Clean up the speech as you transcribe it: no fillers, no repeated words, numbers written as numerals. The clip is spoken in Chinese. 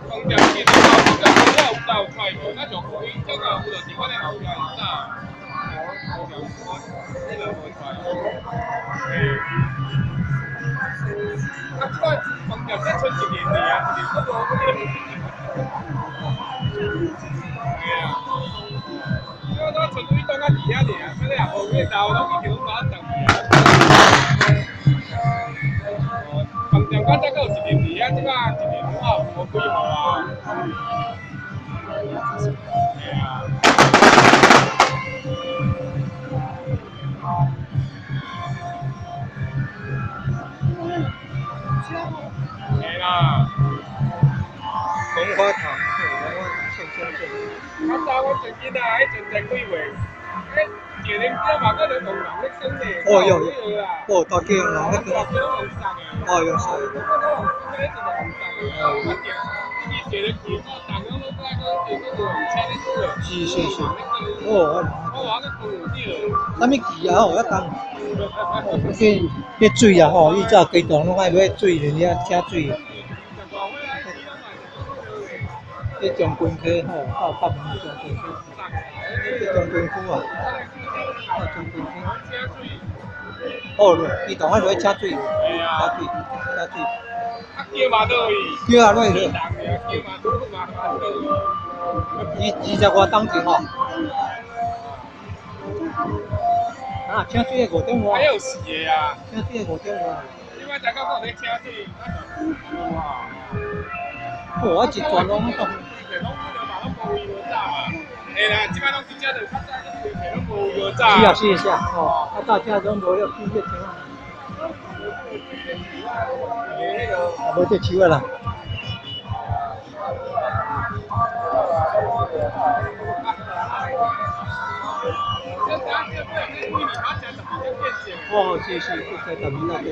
空调机的话，这个我有到快无，那种可以这个有就是我咧后壁有早，我这个无快。啊，这个空调才剩一年尔啊，一年都无。系啊，我纯粹当较易啊尔，所以啊，后面头拢已经拢拿当去。空调我再有一年尔啊，即个一年我无几号啊。系啊。系啦。龙花堂，龙花堂现签证。较早我最近啊，迄阵才几月，一年表嘛，个人同人咧生咧。哦有，哦大叫人那个。哦有是。是是是。哦，啥物旗啊？哦，一当。迄水啊吼，伊早街道拢爱买水，人家车水。迄将军溪吼，到北门将军溪，将军区啊，到将军区。哦，伊同我落去车水，车水。啊，叫嘛倒去？叫啊，落去。叫嘛倒去？ 20外当钱吼。啊，车水的5点外。还有4个啊。车水的5点外。你摆大家讲咧车水，我一转拢都。哎啦，即摆拢真正就较早迄个拢无药早。是啊，哦，啊大家拢无了几个钱啊。无这手啦。哦，是，这个特别啦，这。